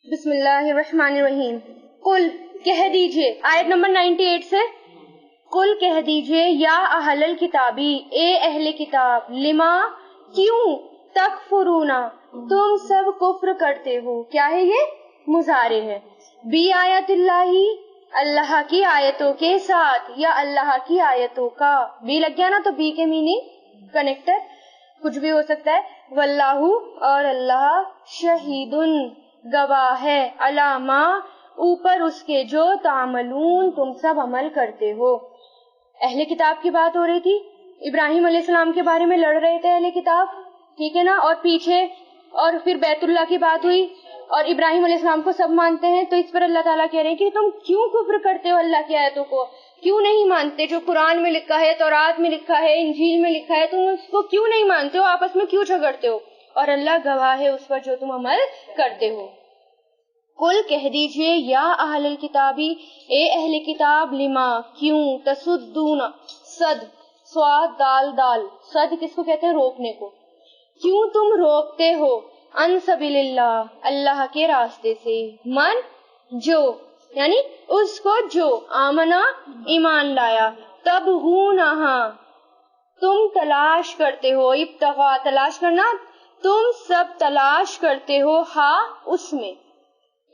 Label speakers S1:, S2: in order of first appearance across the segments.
S1: بسم اللہ الرحمن الرحیم. قل کہہ دیجئے، آیت نمبر 98 سے. قل کہہ دیجئے یا اہل الکتابی، اے اہل کتاب، لما کیوں، تکفرون تم سب کفر کرتے ہو. کیا ہے یہ؟ مضارع ہے. بی آیت اللہ، اللہ کی آیتوں کے ساتھ، یا اللہ کی آیتوں کا. بی لگ گیا نا تو بی کے میننگ کنیکٹر کچھ بھی ہو سکتا ہے. واللہ اور اللہ، شہیدن گواہ ہے، علامہ اوپر اس کے، جو تعملون تم سب عمل کرتے ہو. اہل کتاب کی بات ہو رہی تھی، ابراہیم علیہ السلام کے بارے میں لڑ رہے تھے اہل کتاب، ٹھیک ہے نا. اور پیچھے اور پھر بیت اللہ کی بات ہوئی، اور ابراہیم علیہ السلام کو سب مانتے ہیں. تو اس پر اللہ تعالیٰ کہہ رہے ہیں کہ تم کیوں کفر کرتے ہو اللہ کی آیتوں کو، کیوں نہیں مانتے جو قرآن میں لکھا ہے، تورات میں لکھا ہے، انجیل میں لکھا ہے، تم اس کو کیوں نہیں مانتے ہو، آپس میں کیوں جھگڑتے ہو، اور اللہ گواہ ہے اس پر جو تم عمل کرتے ہو. قل کہہ دیجئے یا اہل الکتابی، اے اہل کتاب، لما کیوں، تصدون صد، صاد دال دال، صد کس کو کہتے ہیں؟ روکنے کو. کیوں تم روکتے ہو، ان سبیل اللہ، اللہ کے راستے سے. من جو، یعنی اس کو جو، آمنا ایمان لایا، تبغونہا تم تلاش کرتے ہو، ابتغاء تلاش کرنا، تم سب تلاش کرتے ہو، ہا اس میں،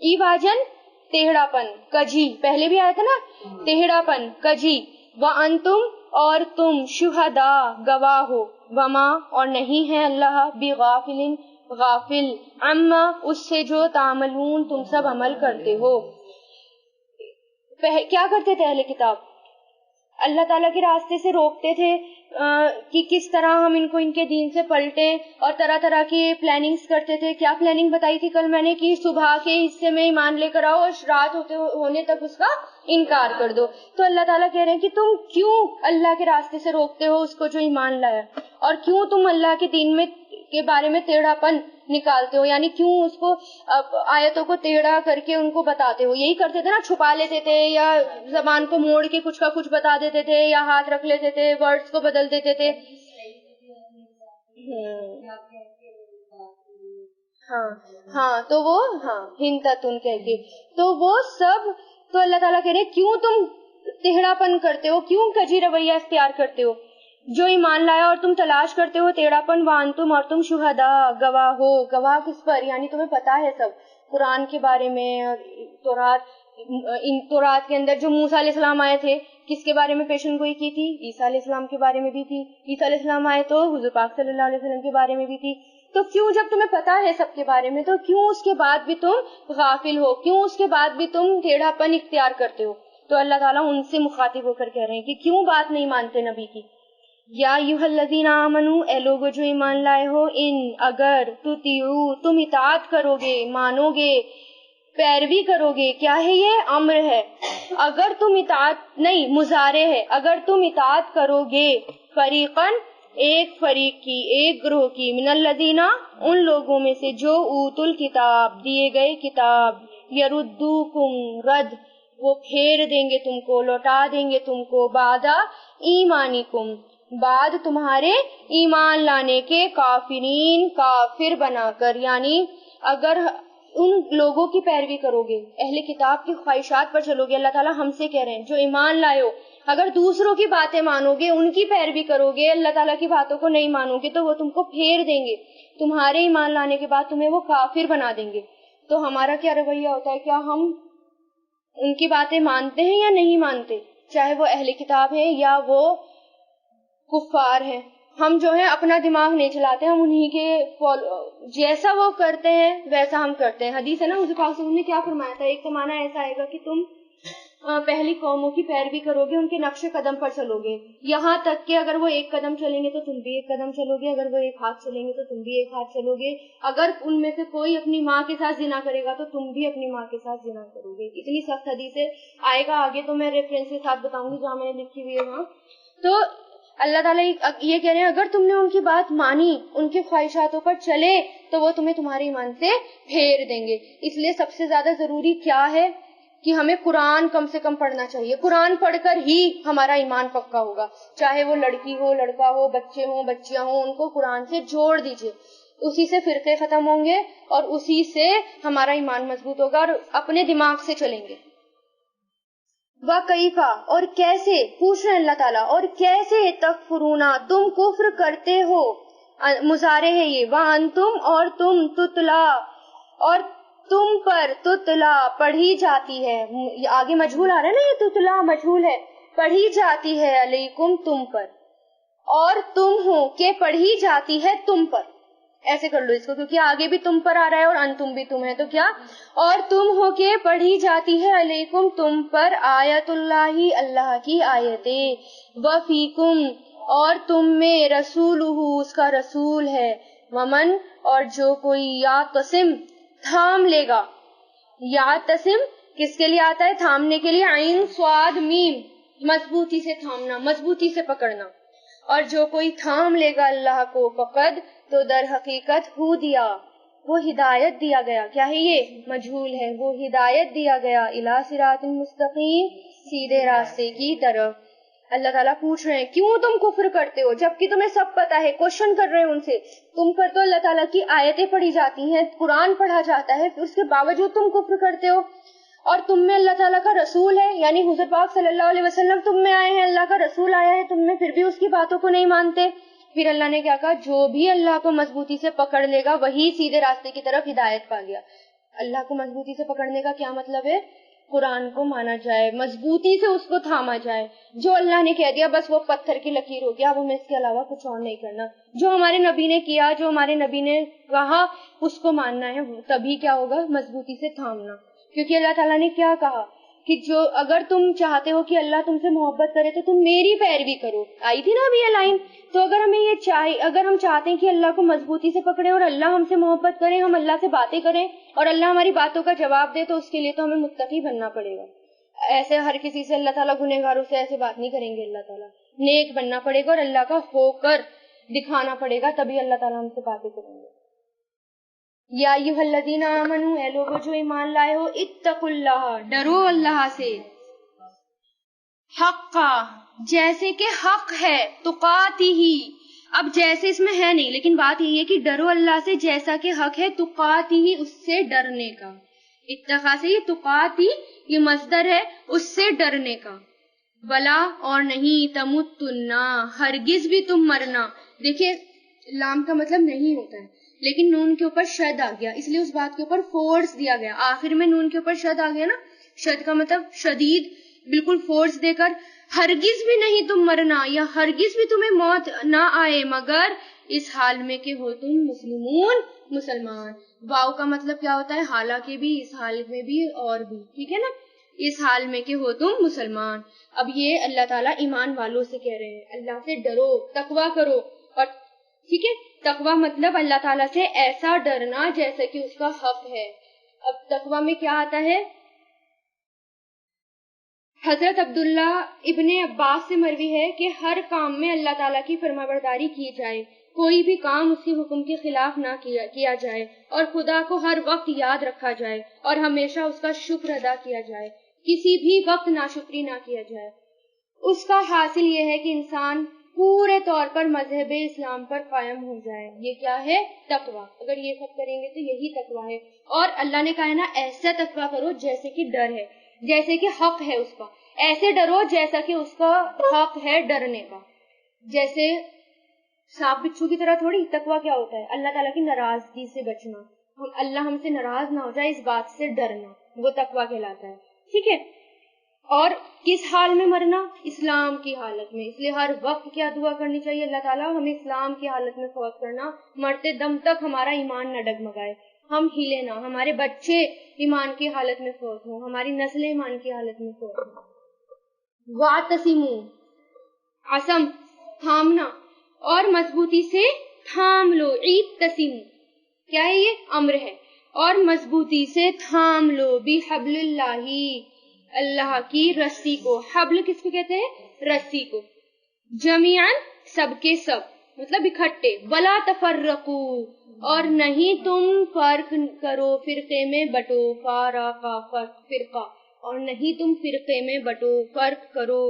S1: ای واجن ٹیڑھا پن، کجی پہلے بھی آیا تھا نا، ٹیڑھا پن کجی. وانتم اور تم، شہداء گواہ ہو، وما اور نہیں ہے اللہ بغافل غافل، عما اس سے جو، تعملون تم سب عمل کرتے ہو. کیا کرتے تھے اہل کتاب؟ اللہ تعالیٰ کے راستے سے روکتے تھے کہ کس طرح ہم ان کو ان کے دین سے پلٹیں، اور طرح طرح کی پلاننگز کرتے تھے. کیا پلاننگ بتائی تھی کل میں نے؟ کہ صبح کے حصے میں ایمان لے کر آؤ اور رات ہونے تک اس کا انکار کر دو. تو اللہ تعالیٰ کہہ رہے ہیں کہ تم کیوں اللہ کے راستے سے روکتے ہو اس کو جو ایمان لایا، اور کیوں تم اللہ کے دین میں کے بارے میں ٹیڑھا پن نکالتے ہو، یعنی کیوں اس کو آیتوں کو ٹیڑھا کر کے ان کو بتاتے ہو. یہی کرتے تھے نا، چھپا لیتے تھے، یا زبان کو موڑ کے کچھ کا کچھ بتا دیتے تھے، یا ہاتھ رکھ لیتے تھے، ورڈز کو بدل دیتے تھے. ہاں تو وہ ہنتتن کہہ کے، تو وہ سب، تو اللہ تعالیٰ کہہ رہے کیوں تم ٹیڑھا پن کرتے ہو، کیوں کجی رویہ اختیار کرتے ہو، جو ایمان لایا اور تم تلاش کرتے ہو ٹیڑھا پن. وانتم اور تم، شہداء گواہ ہو. گواہ کس پر؟ یعنی تمہیں پتا ہے سب قرآن کے بارے میں، اور تورات کے اندر جو موسیٰ علیہ السلام آئے تھے کس کے بارے میں پیشن گوئی کی تھی؟ عیسیٰ علیہ السلام کے بارے میں بھی تھی. عیسیٰ علیہ السلام آئے تو حضور پاک صلی اللہ علیہ وسلم کے بارے میں بھی تھی. تو کیوں، جب تمہیں پتا ہے سب کے بارے میں، تو کیوں اس کے بعد بھی تم غافل ہو، کیوں اس کے بعد بھی تم ٹیڑھا پن اختیار کرتے ہو؟ تو اللہ تعالیٰ ان سے مخاطب ہو کر کہہ رہے ہیں کہ کیوں بات نہیں مانتے نبی کی. یا ایھا الذین آمنو، اے لوگو جو ایمان لائے ہو، ان اگر تطیعوا تم اطاعت کرو گے، مانو گے، پیروی کرو گے. کیا ہے یہ؟ امر ہے. اگر تم اطاعت نہیں، مضارع ہے. اگر تم اطاعت کرو گے، فریقاً ایک فریق کی، ایک گروہ کی، من الذین ان لوگوں میں سے جو اوتوا الکتاب دیے گئے کتاب، یردوکم رد وہ پھیر دیں گے تم کو، لوٹا دیں گے تم کو، بعد ایمانکم بعد تمہارے ایمان لانے کے، کافرین کافر بنا کر. یعنی اگر ان لوگوں کی پیروی کرو گے، اہل کتاب کی خواہشات پر چلو گے، اللہ تعالیٰ ہم سے کہہ رہے ہیں جو ایمان لائے ہو، اگر دوسروں کی باتیں مانو گے، ان کی پیروی کرو گے، اللہ تعالیٰ کی باتوں کو نہیں مانو گے، تو وہ تم کو پھیر دیں گے، تمہارے ایمان لانے کے بعد تمہیں وہ کافر بنا دیں گے. تو ہمارا کیا رویہ ہوتا ہے؟ کیا ہم ان کی باتیں مانتے ہیں یا نہیں مانتے؟ چاہے وہ اہل کتاب ہیں یا وہ کفار ہیں. ہم جو ہے اپنا دماغ نہیں چلاتے، ہم انہی کے جیسا وہ کرتے ہیں ویسا ہم کرتے ہیں. حدیث ہے نا، حضور پاک صلی اللہ علیہ وسلم نے کیا فرمایا تھا؟ ایک زمانہ ایسا آئے گا کہ تم پہلی قوموں کی پیروی کرو گے، ان کے نقش قدم پر چلو گے، یہاں تک کہ اگر وہ ایک قدم چلیں گے تو تم بھی ایک قدم چلو گے، اگر وہ ایک ہاتھ چلیں گے تو تم بھی ایک ہاتھ چلو گے، اگر ان میں سے کوئی اپنی ماں کے ساتھ زنا کرے گا تو تم بھی اپنی ماں کے ساتھ زنا کرو گے. اتنی سخت حدیث ہے. آئے گا آگے تو میں ریفرنس کے ساتھ بتاؤں گی جہاں میں نے لکھی ہوئی ہے وہاں. تو اللہ تعالیٰ یہ کہہ رہے ہیں اگر تم نے ان کی بات مانی، ان کی خواہشاتوں پر چلے، تو وہ تمہیں تمہارے ایمان سے پھیر دیں گے. اس لیے سب سے زیادہ ضروری کیا ہے کہ ہمیں قرآن کم سے کم پڑھنا چاہیے. قرآن پڑھ کر ہی ہمارا ایمان پکا ہوگا. چاہے وہ لڑکی ہو، لڑکا ہو، بچے ہوں، بچیاں ہوں، ان کو قرآن سے جوڑ دیجئے. اسی سے فرقے ختم ہوں گے اور اسی سے ہمارا ایمان مضبوط ہوگا اور اپنے دماغ سے چلیں گے. وَكَيْفَ اور کیسے پوچھ رہے ہیں اللہ تعالیٰ, اور کیسے تکفرون تم کفر کرتے ہو, مضارع ہے یہ, وَأَنْتُمْ اور تم, تتلا اور تم پر, تتلا پڑھی جاتی ہے, آگے مجہول آ رہا ہے نا, یہ تتلا مجہول ہے, پڑھی جاتی ہے, علیکم تم پر, اور تم ہو کہ پڑھی جاتی ہے تم پر, ایسے کر لو اس کو کیونکہ آگے بھی تم پر آ رہا ہے اور انتم بھی تم ہے, تو کیا, اور تم ہو کہ پڑھی جاتی ہے علیکم تم پر, آیت اللہ اللہ کی آیتیں, وفیکم اور تم میں, رسولہ اس کا رسول ہے, ومن اور جو کوئی, یعتصم تھام لے گا, یعتصم کس کے لیے آتا ہے, تھامنے کے لیے, عین صاد میم, مضبوطی سے تھامنا, مضبوطی سے پکڑنا, اور جو کوئی تھام لے گا اللہ کو, فقد تو در حقیقت ہو دیا, وہ ہدایت دیا گیا, کیا ہے یہ مجہول ہے, وہ ہدایت دیا گیا, الی صراط مستقیم سیدھے راستے کی طرف. اللہ تعالیٰ پوچھ رہے ہیں کیوں تم کفر کرتے ہو جبکہ تمہیں سب پتا ہے, کوشچن کر رہے ہیں ان سے, تم پر تو اللہ تعالیٰ کی آیتیں پڑھی جاتی ہیں, قرآن پڑھا جاتا ہے, اس کے باوجود تم کفر کرتے ہو, اور تم میں اللہ تعالیٰ کا رسول ہے, یعنی حضور پاک صلی اللہ علیہ وسلم تم میں آئے ہیں, اللہ کا رسول آیا ہے تم میں, پھر بھی اس کی باتوں کو نہیں مانتے. پھر اللہ نے کیا کہا, جو بھی اللہ کو مضبوطی سے پکڑ لے گا وہی سیدھے راستے کی طرف ہدایت پا گیا. اللہ کو مضبوطی سے پکڑنے کا کیا مطلب ہے, قرآن کو مانا جائے, مضبوطی سے اس کو تھاما جائے, جو اللہ نے کہہ دیا بس وہ پتھر کی لکیر ہو گیا, اب ہمیں اس کے علاوہ کچھ اور نہیں کرنا, جو ہمارے نبی نے کیا, جو ہمارے نبی نے کہا اس کو ماننا ہے, تبھی کیا ہوگا, مضبوطی سے تھامنا. کیونکہ اللہ تعالیٰ نے کیا کہا کہ جو اگر تم چاہتے ہو کہ اللہ تم سے محبت کرے تو تم میری پیروی کرو, آئی تھی نا ابھی یہ لائن. تو اگر ہمیں یہ اگر ہم چاہتے ہیں کہ اللہ کو مضبوطی سے پکڑے اور اللہ ہم سے محبت کرے, ہم اللہ سے باتیں کریں اور اللہ ہماری باتوں کا جواب دے, تو اس کے لیے تو ہمیں متقی بننا پڑے گا. ایسے ہر کسی سے اللہ تعالیٰ گنہگاروں سے ایسے بات نہیں کریں گے, اللہ تعالیٰ نیک بننا پڑے گا اور اللہ کا ہو کر دکھانا پڑے گا, تبھی اللہ تعالیٰ ہم سے باتیں کریں گے. یا ایھا الذین آمنوا, اے لوگو جو ایمان لائے ہو, اتقوا اللہ ڈرو اللہ سے, حقا جیسے کہ حق ہے, تقاتہ اب جیسے اس میں ہے نہیں, لیکن بات یہ ہے کہ ڈرو اللہ سے جیسا کہ حق ہے, تقاتہ اس سے ڈرنے کا, اتقا سے یہ تقاتی یہ مصدر ہے اس سے ڈرنے کا, ولا اور نہیں, تموتن ہرگز بھی تم مرنا, دیکھیں لام کا مطلب نہیں ہوتا ہے لیکن نون کے اوپر شد آ گیا, اس لیے اس بات کے اوپر فورس دیا گیا, آخر میں نون کے اوپر شد آ گیا نا, شد کا مطلب شدید, بالکل فورس دے کر, ہرگز بھی نہیں تم مرنا, یا ہرگز بھی تمہیں موت نہ آئے مگر اس حال میں کہ ہو تم مسلمون مسلمان. واو کا مطلب کیا ہوتا ہے, حالانکہ بھی, اس حال میں بھی, اور بھی, ٹھیک ہے نا, اس حال میں کہ ہو تم مسلمان. اب یہ اللہ تعالیٰ ایمان والوں سے کہہ رہے ہیں اللہ سے ڈرو, تقویٰ کرو, اور ٹھیک ہے, تقویٰ مطلب اللہ تعالیٰ سے ایسا ڈرنا جیسا کہ اس کا حق ہے. اب تقویٰ میں کیا آتا ہے, حضرت عبداللہ ابن عباس سے مروی ہے کہ ہر کام میں اللہ تعالیٰ کی فرمانبرداری کی جائے, کوئی بھی کام اس کے حکم کے خلاف نہ کیا جائے, اور خدا کو ہر وقت یاد رکھا جائے اور ہمیشہ اس کا شکر ادا کیا جائے, کسی بھی وقت ناشکری نہ کیا جائے. اس کا حاصل یہ ہے کہ انسان پورے طور پر مذہب اسلام پر قائم ہو جائے. یہ کیا ہے, تقویٰ. اگر یہ سب کریں گے تو یہی تقویٰ ہے. اور اللہ نے کہا ہے نا, ایسا تقویٰ کرو جیسے کہ ڈر ہے, جیسے کہ حق ہے اس کا, ایسے ڈرو جیسا کہ اس کا حق ہے ڈرنے کا. جیسے سانپ بچھو کی طرح تھوڑی. تقویٰ کیا ہوتا ہے, اللہ تعالیٰ کی ناراضگی سے بچنا, اللہ ہم سے ناراض نہ ہو جائے اس بات سے ڈرنا, وہ تقویٰ کہلاتا ہے. ٹھیک ہے, اور کس حال میں مرنا, اسلام کی حالت میں. اس لیے ہر وقت کیا دعا کرنی چاہیے, اللہ تعالیٰ ہمیں اسلام کی حالت میں فوت کرنا, مرتے دم تک ہمارا ایمان نہ ڈگمگائے, ہم ہلے نہ, ہمارے بچے ایمان کی حالت میں فوت ہوں, ہماری نسلیں ایمان کی حالت میں فوت ہوں. واعتصموا, عصم تھامنا, اور مضبوطی سے تھام لو, اعتصموا کیا ہے, یہ امر ہے, اور مضبوطی سے تھام لو, بحبل اللہ اللہ کی رسی کو. حبل کس کو کہتے ہیں, رسی کو. جمیعاً سب کے سب, مطلب اکٹھے. ولا تفرقوا اور نہیں تم فرق کرو, فرقے میں بٹو, فارقا فرقہ, اور نہیں تم فرقے میں بٹو, فرق کرو,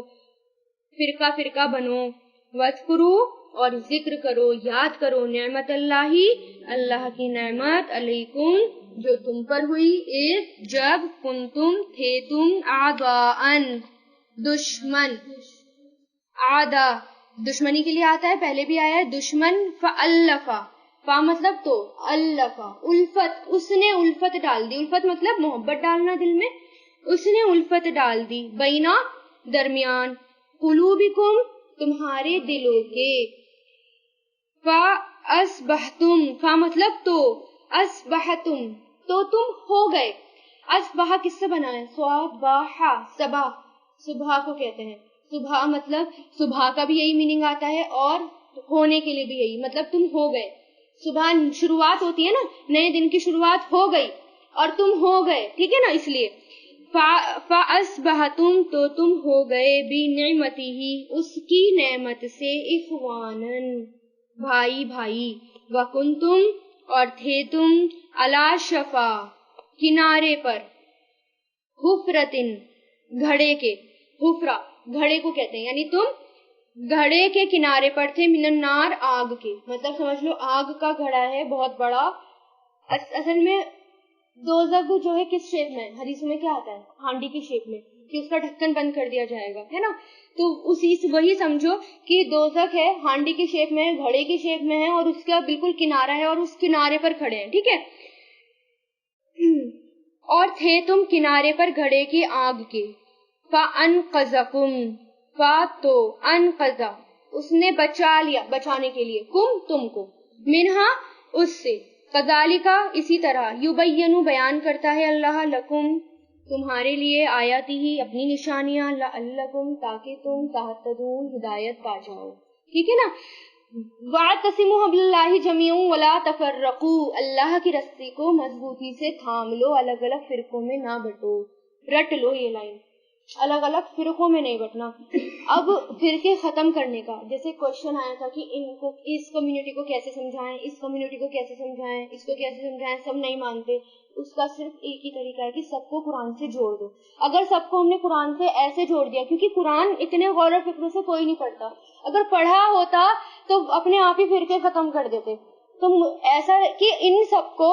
S1: فرقہ فرقہ بنو. واذکروا اور ذکر کرو، یاد کرو نعمت اللہ، اللہ کی نعمت، علیکم جو تم پر ہوئی، ایک جب کنتم تھے تم، اعداءً دشمن، آدھا دشمنی کے لیے آتا ہے، پہلے بھی آیا ہے دشمن، فَأَلَّفَ، فا مطلب تو، الف الفت، اس نے الفت ڈال دی، الفت مطلب محبت ڈالنا دل میں، اس نے الفت ڈال دی، بینا درمیان، قلوبکم تمہارے دلوں کے، فَأَصْبَحْتُمْ، فا مطلب تو، اصبحتم تو تم ہو گئے، اصبح کس سے بنا ہے؟ صباح، صبح، صبح کو کہتے ہیں، صبح مطلب صبح کا بھی یہی میننگ آتا ہے اور ہونے کے لیے بھی یہی، مطلب تم ہو گئے، صبح شروعات ہوتی ہے نا، نئے دن کی شروعات ہو گئی اور تم ہو گئے، ٹھیک ہے نا، اس لیے فَأَصْبَحْتُمْ تو تم ہو گئے، بِنِعْمَتِهِ اس کی نعمت سے، اخواناً بھائی بھائی، وَكُنْتُمْ اور تھے تم، عَلَى شَفَا کنارے پر، حفرتن گھڑے کے، حفرہ گھڑے کو کہتے ہیں، یعنی تم گھڑے کے کنارے پر تھے، من النار آگ کے، مطلب سمجھ لو آگ کا گھڑا ہے بہت بڑا، اصل میں دوزخ جو ہے کس شیپ میں، حدیث میں کیا آتا ہے؟ ہانڈی کی شیپ میں، کہ اس کا ڈھکن بند کر دیا جائے گا، ہے نا، تو وہی سمجھو کہ دوزخ ہے، ہانڈی کی شیپ میں، گھڑے کی شیپ میں ہے، اور اس کا بالکل کنارہ ہے اور اس کنارے پر کھڑے ہیں، ٹھیک ہے، اور تھے تم کنارے پر گھڑے کی آگ کے، فَأَنْقَذَكُمْ فا تو انقذا اس نے بچا لیا، بچانے کے لیے، کم تم کو، منہا اس سے، کذالکا اسی طرح، یبینو بیان کرتا ہے اللہ، لکم تمہارے لیے، آیاتی ہی اپنی نشانیاں، لعلکم تاکہ تم تہتدون ہدایت پا جاؤ، ٹھیک ہے نا، وَاعْتَصِمُوا بِحَبْلِ اللَّهِ جَمِيعًا وَلَا تَفَرَّقُوا اللہ کی رسی کو مضبوطی سے تھام لو، الگ الگ فرقوں میں نہ بٹو، رٹ لو یہ لائن، الگ الگ فرقوں میں نہیں بٹنا۔ اب فرقے ختم کرنے کا، جیسے کوشچن آیا تھا کہ ان کو، اس کمیونٹی کو کیسے سمجھائیں، اس کمیونٹی کو کیسے سمجھائیں، اس کو کیسے سمجھائیں، سب نہیں مانتے، اس کا صرف ایک ہی طریقہ ہے کہ سب کو قرآن سے جوڑ دو۔ اگر سب کو ہم نے قرآن سے ایسے جوڑ دیا، کیونکہ قرآن اتنے غور و فکر سے کوئی نہیں پڑھتا، اگر پڑھا ہوتا تو اپنے آپ ہی فرقے ختم کر دیتے، تو ایسا کہ ان سب کو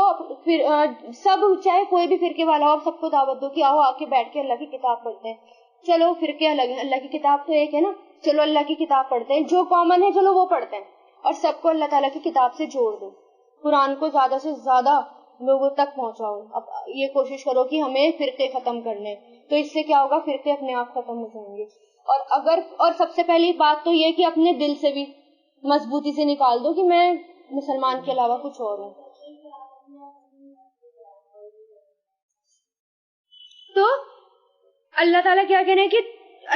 S1: سب، چاہے کوئی بھی فرقے والا ہو، سب کو دعوت دو کہ آؤ آ کے بیٹھ کے اللہ کی کتاب پڑھتے ہیں، چلو فرقے الگ ہیں، اللہ کی کتاب تو ایک ہے نا، چلو اللہ کی کتاب پڑھتے ہیں، جو کامن ہے چلو وہ پڑھتے ہیں، اور سب کو اللہ تعالیٰ کی کتاب سے جوڑ دو، قرآن کو زیادہ سے زیادہ لوگوں تک پہنچاؤ۔ اب یہ کوشش کرو کہ ہمیں فرقے ختم کرنے، تو اس سے کیا ہوگا، فرقے اپنے آپ ختم ہو جائیں گے، اور سب سے پہلی بات تو یہ کہ اپنے دل سے بھی مضبوطی سے نکال دو کہ میں مسلمان کے علاوہ کچھ اور ہوں۔ تو اللہ تعالیٰ کیا کہہ رہے ہیں کہ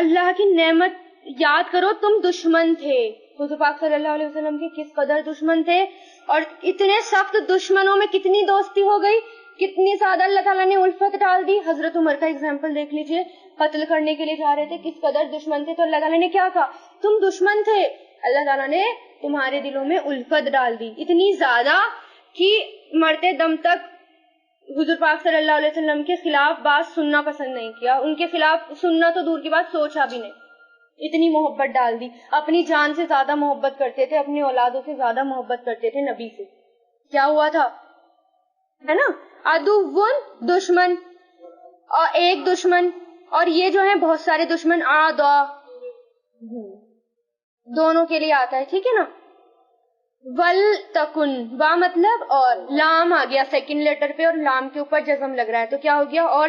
S1: اللہ کی نعمت یاد کرو، تم دشمن تھے، حضور پاک صلی اللہ علیہ وسلم کے کس قدر دشمن تھے، اور اتنے سخت دشمنوں میں کتنی دوستی ہو گئی، کتنی زیادہ اللہ تعالیٰ نے الفت ڈال دی۔ حضرت عمر کا اگزامپل دیکھ لیجئے، قتل کرنے کے لیے جا رہے تھے، کس قدر دشمن تھے، تو اللہ تعالیٰ نے کیا کہا، تم دشمن تھے، اللہ تعالیٰ نے تمہارے دلوں میں الفت ڈال دی، اتنی زیادہ کہ مرتے دم تک حضور پاک صلی اللہ علیہ وسلم کے خلاف بات سننا پسند نہیں کیا، ان کے خلاف سننا تو دور کی بات، سوچا بھی نہیں، اتنی محبت ڈال دی، اپنی جان سے زیادہ محبت کرتے تھے، اپنی اولادوں سے زیادہ محبت کرتے تھے نبی سے۔ کیا ہوا تھا، ہے نا، عدوٌ دشمن، اور ایک دشمن، اور یہ جو ہے بہت سارے دشمن، اعداء دونوں کے لیے آتا ہے، ٹھیک ہے نا، وَلْتَكُنْ با مطلب اور، لام آ گیا سیکنڈ لیٹر پہ اور لام کے اوپر جزم لگ رہا ہے، تو کیا ہو گیا، اور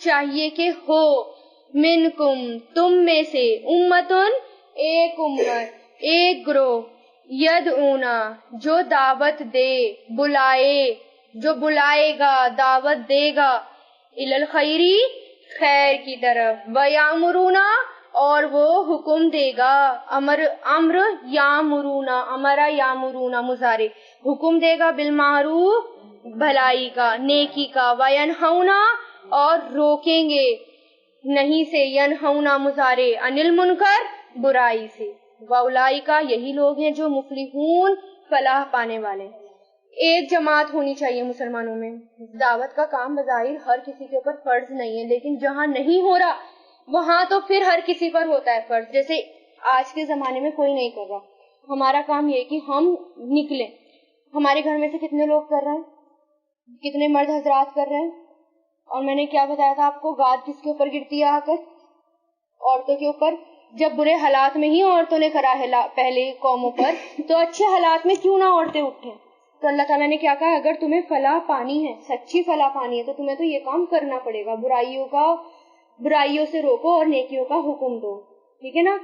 S1: چاہیے کہ ہو، منکم تم میں سے، امتن ایک امت، ایک گروہ، یدعونا جو دعوت دے، بلائے، جو بلائے گا، دعوت دے گا، الی الخیری خیر کی طرف، ویامرونا اور وہ حکم دے گا، امر یامرونا، امرا یامرونا مضارع، حکم دے گا، بالمعروف بھلائی کا، نیکی کا، وینہونا اور روکیں گے نہیں سے، ینہونا مضارع، عن المنکر برائی سے، واولائکا یہی لوگ ہیں جو مفلحون فلاح پانے والے۔ ایک جماعت ہونی چاہیے مسلمانوں میں، دعوت کا کام بظاہر ہر کسی کے اوپر فرض نہیں ہے، لیکن جہاں نہیں ہو رہا وہاں تو پھر ہر کسی پر ہوتا ہے فرض، جیسے آج کے زمانے میں کوئی نہیں کر رہا، ہمارا کام یہ کہ ہم نکلیں. ہمارے گھر میں سے کتنے لوگ کر رہے ہیں, کتنے مرد حضرات کر رہے ہیں؟ اور میں نے کیا بتایا تھا آپ کو, گاد کس کے اوپر گرتی ہے آ کر؟ عورتوں کے اوپر. جب برے حالات میں ہی عورتوں نے کرا ہے پہلے قوموں پر, تو اچھے حالات میں کیوں نہ عورتیں اٹھیں؟ تو اللہ تعالیٰ نے کیا کہا, اگر تمہیں فلاح پانی ہے, سچی فلاح پانی ہے, تو تمہیں تو یہ کام کرنا پڑے گا, برائیوں سے روکو اور نیکیوں کا حکم دو. ٹھیک ہے نا.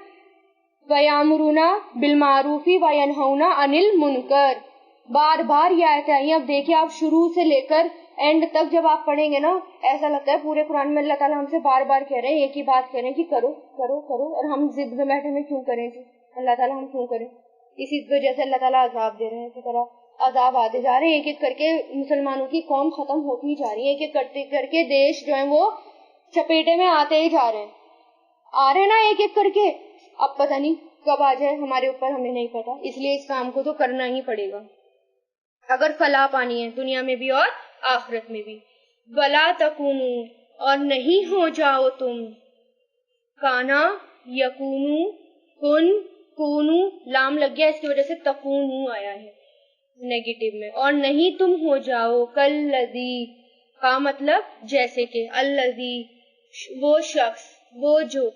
S1: وَيَأْمُرُونَ بِالْمَعْرُوفِ وَيَنْهَوْنَ عَنِ الْمُنْكَرِ. بار بار یہ آیتیں آئی ہیں. اب دیکھیں آپ شروع سے لے کر اینڈ تک جب آپ پڑھیں گے نا, ایسا لگتا ہے پورے قرآن میں اللہ تعالیٰ ہم سے بار بار کہہ رہے ہیں, ایک ہی بات کہہ رہے ہیں کہ کرو کرو کرو, اور ہم ضد میں بیٹھے میں کیوں کریں جی, اللہ تعالیٰ ہم کیوں کریں؟ اسی وجہ سے اللہ تعالیٰ عذاب دے رہے ہیں. اسی طرح عذاب آتے جا رہے ہیں, ایک ایک کر کے مسلمانوں کی قوم ختم ہوتی جا رہی ہے, ایک ایک کر کے دیش جو ہیں وہ چپیٹے میں آتے ہی جا رہے ہیں, آ رہے ہیں نا ایک ایک کر کے. اب پتہ نہیں کب آ جائے ہمارے اوپر, ہمیں نہیں پتا, اس لیے اس کام کو تو کرنا ہی پڑے گا اگر فلاح پانی ہے دنیا میں بھی اور آخرت میں بھی. وَلَا تَكُونُوا, اور نہیں ہو جاؤ تم, کانا یکونو, کن کونو, لام لگ گیا اس کی وجہ سے تکونو آیا ہے نیگیٹو میں, اور نہیں تم ہو جاؤ کالذی, کا مطلب جیسے کہ, الذی وہ شخص, وہ جو,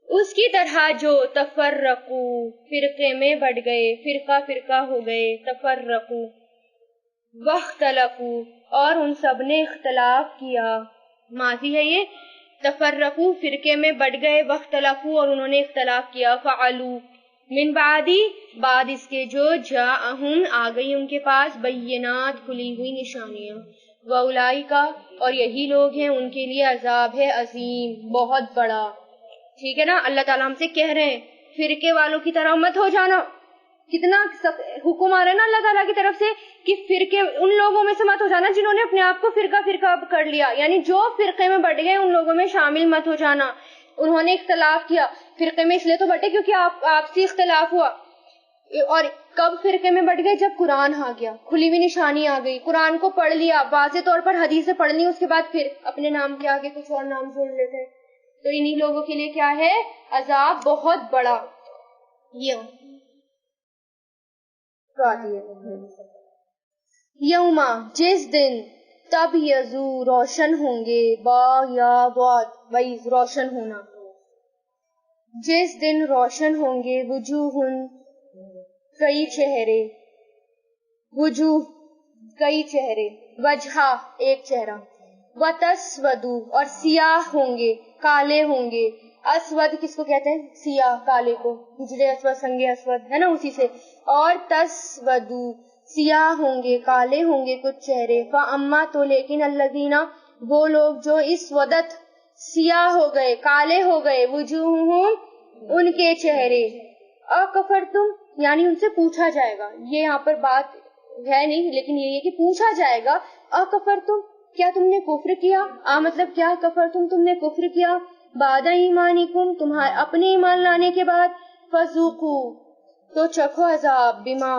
S1: اس کی طرح جو, تفرقو فرقے میں بٹ گئے, فرقہ ہو گئے, تفرقو, واختلفو اور ان سب نے اختلاف کیا, ماضی ہے یہ, تفرقو فرقے میں بٹ گئے, واختلفو اور انہوں نے اختلاف کیا, فعلو من بعدی بعد اس کے جو, جاءہم آ گئی ان کے پاس, بینات کھلی ہوئی نشانیاں, وَأُولَئِکَ اور یہی لوگ ہیں ان کے لیے عذاب ہے عظیم, بہت بڑا. ٹھیک ہے نا. اللہ تعالیٰ ہم سے کہہ رہے ہیں فرقے والوں کی طرح مت ہو جانا. کتنا حکم آ رہا ہے نا اللہ تعالیٰ کی طرف سے کہ فرقے ان لوگوں میں سے مت ہو جانا جنہوں نے اپنے آپ کو فرقہ کر لیا, یعنی جو فرقے میں بٹ گئے ان لوگوں میں شامل مت ہو جانا. انہوں نے اختلاف کیا فرقے میں, اس لیے تو بٹے کیونکہ آپسی اختلاف ہوا. اور کب فرقے میں بٹ گئے؟ جب قرآن آ گیا, کھلی ہوئی نشانی آ گئی, قرآن کو پڑھ لیا, واضح طور پر حدیثیں پڑھ لی, اس کے بعد پھر اپنے نام کے آگے کچھ اور نام جوڑ لیتے ہیں. تو انہی لوگوں کے لیے کیا ہے, عذاب بہت بڑا. یوما جس دن, تب یزو روشن ہوں گے, با یا باد ویز روشن ہونا, جس دن روشن ہوں گے, وجوہن کئی چہرے, وجوہ کئی چہرے, وجہا ایک چہرہ, وتسودو اور سیاہ ہوں گے, کالے ہوں گے. اسود کس کو کہتے ہیں؟ سیاہ, کالے کو, ہجرے اسود سنگے اسود ہے نا اسی سے. اور تسودو سیاہ ہوں گے, کالے ہوں گے کچھ چہرے. فاما تو لیکن الذین وہ لوگ جو اس ودت سیاہ ہو گئے, کالے ہو گئے, وجوہہم ان کے چہرے, اکفرتم یعنی ان سے پوچھا جائے گا, یہ یہاں پر بات ہے نہیں لیکن یہ کہ پوچھا جائے گا, اکفرتم کیا تم نے کفر کیا, مطلب کیا کفرتم تم نے کفر کیا, بعد ایمانکم تمہارے اپنے ایمان لانے کے بعد, فذوقوا تو چکھو عذاب, بما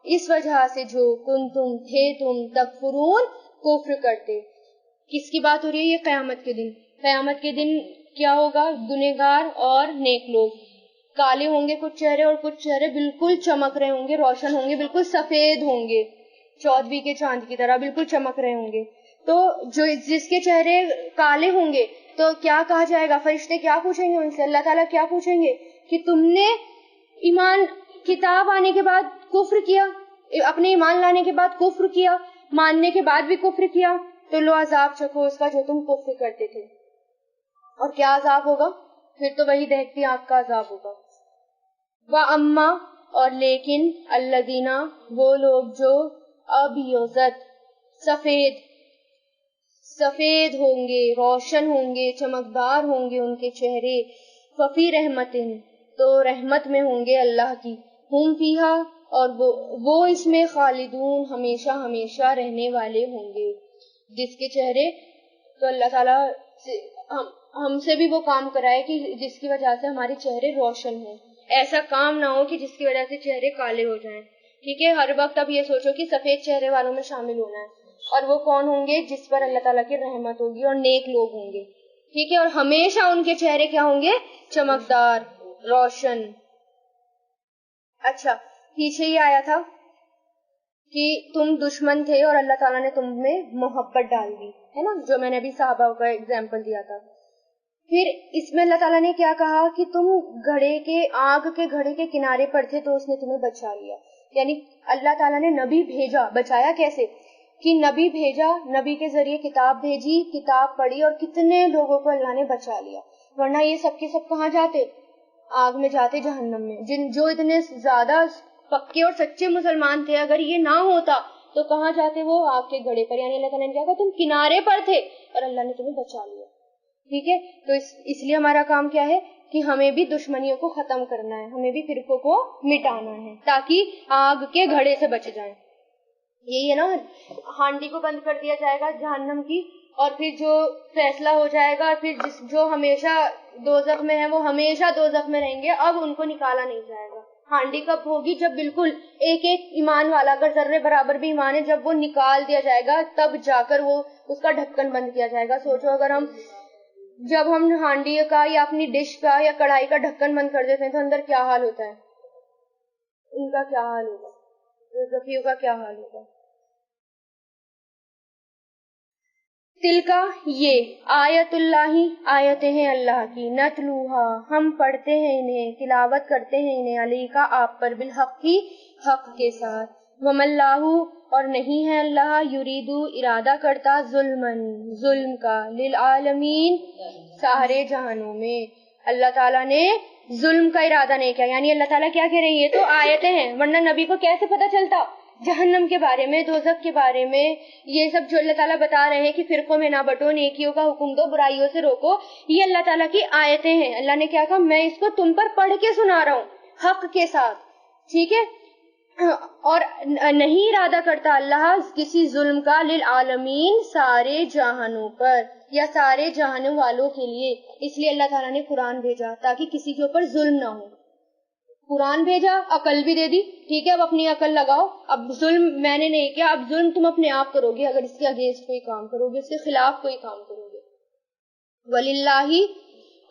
S1: اس وجہ سے جو, کنتم تھے تم, تکفرون کفر کرتے. کس کی بات ہو رہی ہے؟ یہ قیامت کے دن. قیامت کے دن کیا ہوگا؟ گنہگار اور نیک لوگ کالے ہوں گے کچھ چہرے, اور کچھ چہرے بالکل چمک رہے ہوں گے, روشن ہوں گے, بالکل سفید ہوں گے, چودھویں کے چاند کی طرح بالکل چمک رہے ہوں گے. تو جو جس کے چہرے کالے ہوں گے تو کیا کہا جائے گا؟ فرشتے کیا پوچھیں گے ان سے؟ اللہ تعالیٰ کیا پوچھیں گے کہ تم نے ایمان کتاب آنے کے بعد کفر کیا, اپنے ایمان لانے کے بعد کفر کیا, ماننے کے بعد بھی کفر کیا, تو لو عذاب چکھو اس کا جو تم کفر کرتے تھے. اور کیا عذاب ہوگا؟ پھر تو وہی دہتی آگ کا عذاب ہوگا. وَأَمَّا اور لیکن, الذین وہ لوگ جو, ابیضت سفید ہوں گے, روشن ہوں گے, چمکدار ہوں گے ان کے چہرے, ففی رحمتن تو رحمت میں ہوں گے اللہ کی, ہم فیہا اور وہ اس میں, خالدون ہمیشہ ہمیشہ رہنے والے ہوں گے. جس کے چہرے, تو اللہ تعالیٰ ہم سے بھی وہ کام کرائے کہ جس کی وجہ سے ہمارے چہرے روشن ہوں. ایسا کام نہ ہو کہ جس کی وجہ سے چہرے کالے ہو جائیں. ٹھیک ہے, ہر وقت اب یہ سوچو کہ سفید چہرے والوں میں شامل ہونا ہے. اور وہ کون ہوں گے؟ جس پر اللہ تعالیٰ کی رحمت ہوگی اور نیک لوگ ہوں گے. ٹھیک ہے, اور ہمیشہ ان کے چہرے کیا ہوں گے؟ چمکدار, روشن. اچھا پیچھے یہ آیا تھا کہ تم دشمن تھے اور اللہ تعالیٰ نے تم میں محبت ڈال دی ہے نا, جو میں نے ابھی صحابہ کا ایگزامپل دیا تھا. پھر اس میں اللہ تعالیٰ نے کیا کہا کہ تم آگ کے گھڑے کے کنارے پر تھے تو اس نے تمہیں بچا لیا. یعنی اللہ تعالیٰ نے نبی بھیجا, بچایا کیسے کہ نبی بھیجا, نبی کے ذریعے کتاب بھیجی, کتاب پڑھی اور کتنے لوگوں کو اللہ نے بچا لیا. ورنہ یہ سب کے سب کہاں جاتے؟ آگ میں جاتے, جہنم میں. جو اتنے زیادہ پکے اور سچے مسلمان تھے, اگر یہ نہ ہوتا تو کہاں جاتے وہ؟ آگ کے گھڑے پر. یعنی اللہ تعالیٰ نے کہا کہ تم کنارے پر تھے اور اللہ نے تمہیں بچا لیا. ٹھیک ہے, تو اس لیے ہمارا کام کیا ہے کہ ہمیں بھی دشمنیوں کو ختم کرنا ہے, ہمیں بھی فرقوں کو مٹانا ہے تاکہ آگ کے گھڑے سے بچ جائیں. یہی ہے نا, ہانڈی کو بند کر دیا جائے گا جہنم کی, اور پھر جو فیصلہ ہو جائے گا, پھر جو ہمیشہ دوزخ میں ہے وہ ہمیشہ دوزخ میں رہیں گے, اب ان کو نکالا نہیں جائے گا. ہانڈی کب ہوگی؟ جب بالکل ایک ایمان والا, اگر ذرے برابر بھی ایمان ہے, جب وہ نکال دیا جائے گا تب جا کر وہ اس کا ڈھکن بند کیا جائے گا. سوچو اگر جب ہم ہانڈی کا یا اپنی ڈش کا یا کڑھائی کا ڈھکن بند کر دیتے ہیں تو اندر کیا حال ہوتا ہے, ان کا کیا حال ہوگا, دوزخیوں کا کیا حال ہوگا. تلکا یہ آیت اللہ, آیتیں ہیں اللہ کی, نتلوہا ہم پڑھتے ہیں انہیں, تلاوت کرتے ہیں انہیں, علی کا آپ پر, بالحق کی حق کے ساتھ. وَمَا اللَّهُ اور نہیں ہے اللہ, یریدو ارادہ کرتا, ظلم کا, للعالمین سارے جہانوں میں. اللہ تعالیٰ نے ظلم کا ارادہ نہیں کیا. یعنی اللہ تعالیٰ کیا کہہ رہی ہے, تو آیتیں ہیں, ورنہ نبی کو کیسے پتا چلتا جہنم کے بارے میں, دوزخ کے بارے میں, یہ سب جو اللہ تعالیٰ بتا رہے ہیں کہ فرقوں میں نہ بٹو, نیکیوں کا حکم دو, برائیوں سے روکو, یہ اللہ تعالیٰ کی آیتیں ہیں. اللہ نے کیا کہا, میں اس کو تم پر پڑھ کے سنا رہا ہوں حق کے ساتھ. ٹھیک ہے, اور نہیں ارادہ کرتا اللہ کسی ظلم کا, للعالمین سارے جہانوں پر یا سارے جہانوں والوں کے لیے. اس لیے اللہ تعالیٰ نے قرآن بھیجا تاکہ کسی کے اوپر ظلم نہ ہو. قرآن بھیجا, عقل بھی دے دی, ٹھیک ہے, اب اپنی عقل لگاؤ. اب ظلم میں نے نہیں کیا, اب ظلم تم اپنے آپ کرو گے اگر اس کے اگینسٹ کوئی کام کرو گے, اس کے خلاف کوئی کام کرو گے. وَلِلَّهِ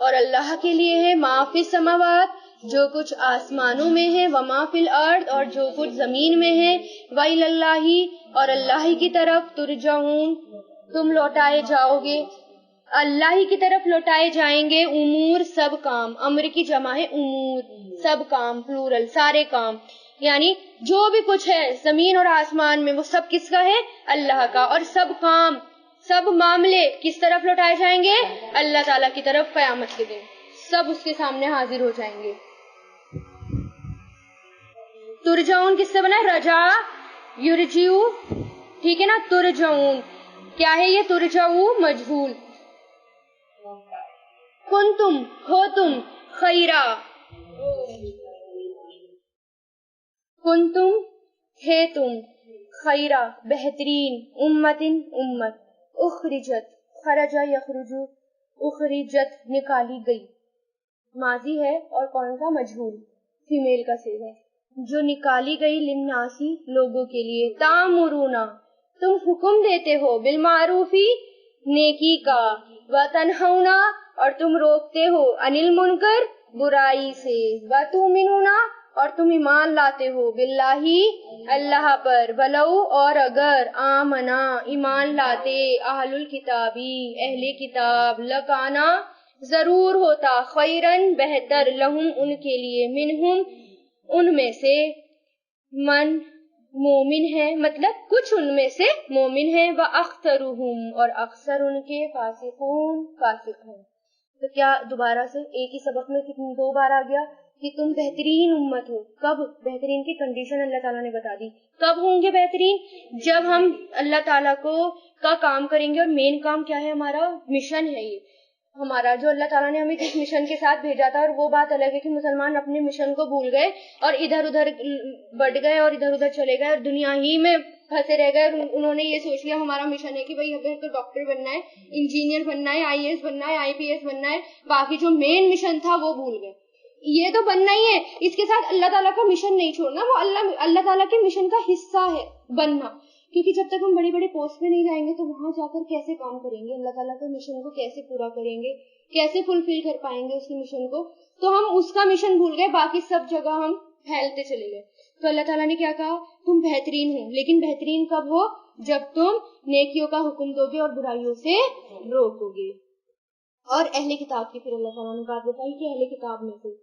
S1: اور اللہ کے لیے ہے, ما فی السماوات جو کچھ آسمانوں میں ہے, وما فی الارض اور جو کچھ زمین میں ہے, وَإِلَى اللَّهِ اور اللہ کی طرف, ترجعون تم لوٹائے جاؤ گے, اللہ ہی کی طرف لوٹائے جائیں گے, امور سب کام, امر کی جمع ہے امور, سب کام پلورل, سارے کام. یعنی جو بھی کچھ ہے زمین اور آسمان میں وہ سب کس کا ہے؟ اللہ کا. اور سب کام, سب معاملے کس طرف لوٹائے جائیں گے؟ اللہ تعالیٰ کی طرف. قیامت کے دن سب اس کے سامنے حاضر ہو جائیں گے. ترجعون کس سے بنا ہے؟ رجا, یرجیو, ٹھیک ہے نا. ترجعون کیا ہے یہ؟ ترجعو مجہول. کنتم ہو تم, خیرا کنتم ہے تم, خیرا بہترین, امتن امت, اخرجت خرجا یخرجو, اخرجت نکالی گئی, ماضی ہے اور کون سا؟ مجہول, فیمیل کا صیغہ, جو نکالی گئی, للناسی لوگوں کے لیے, تامرونا تم حکم دیتے ہو, بالمعروفی نیکی کا, وتنہونا اور تم روکتے ہو, انل منکر برائی سے, وتؤمنون اور تم ایمان لاتے ہو, باللہ اللہ پر, ولو اور اگر, آمنا ایمان لاتے, اہل الکتابی اہل کتاب, لکانا ضرور ہوتا, خیرن بہتر, لہم ان کے لیے, منہم ان میں سے, من مومن ہے, مطلب کچھ ان میں سے مومن ہے, وَأَخْتَرُهُمْ اور اکثر ان کے, فاسقون فاسق ہیں. تو کیا دوبارہ سے ایک ہی سبق میں دو بار آ گیا کہ تم بہترین امت ہو. کب بہترین کی کنڈیشن اللہ تعالیٰ نے بتا دی. کب ہوں گے بہترین؟ جب ہم اللہ تعالیٰ کا کام کریں گے. اور مین کام کیا ہے ہمارا؟ مشن ہے یہ ہمارا, جو اللہ تعالیٰ نے ہمیں جس مشن کے ساتھ بھیجا تھا. اور وہ بات الگ ہے کہ مسلمان اپنے مشن کو بھول گئے اور ادھر ادھر بٹ گئے اور ادھر ادھر چلے گئے اور دنیا ہی میں پھنسے رہ گئے. اور انہوں نے یہ سوچ لیا ہمارا مشن ہے کہ بھائی ہمیں تو ڈاکٹر بننا ہے, انجینئر بننا ہے, آئی اے ایس بننا ہے, آئی پی ایس بننا ہے, باقی جو مین مشن تھا وہ بھول گئے. یہ تو بننا ہی ہے, اس کے ساتھ اللہ تعالیٰ کا مشن نہیں چھوڑنا, وہ اللہ تعالیٰ کے مشن کا حصہ ہے بننا. کیونکہ جب تک ہم بڑی بڑی پوسٹ پہ نہیں جائیں گے تو وہاں جا کر کیسے کام کریں گے, اللہ تعالیٰ کے مشن کو کیسے پورا کریں گے, کیسے فلفل کر پائیں گے اس کے مشن کو. تو ہم اس کا مشن بھول گئے, باقی سب جگہ ہم پھیلتے چلے گئے. تو اللہ تعالیٰ نے کیا کہا, تم بہترین ہو, لیکن بہترین کب ہو, جب تم نیکیوں کا حکم دو گے اور برائیوں سے روکو گے. اور اہل کتاب کی پھر اللہ تعالیٰ نے بات بتائی کہ اہل کتاب میں سے,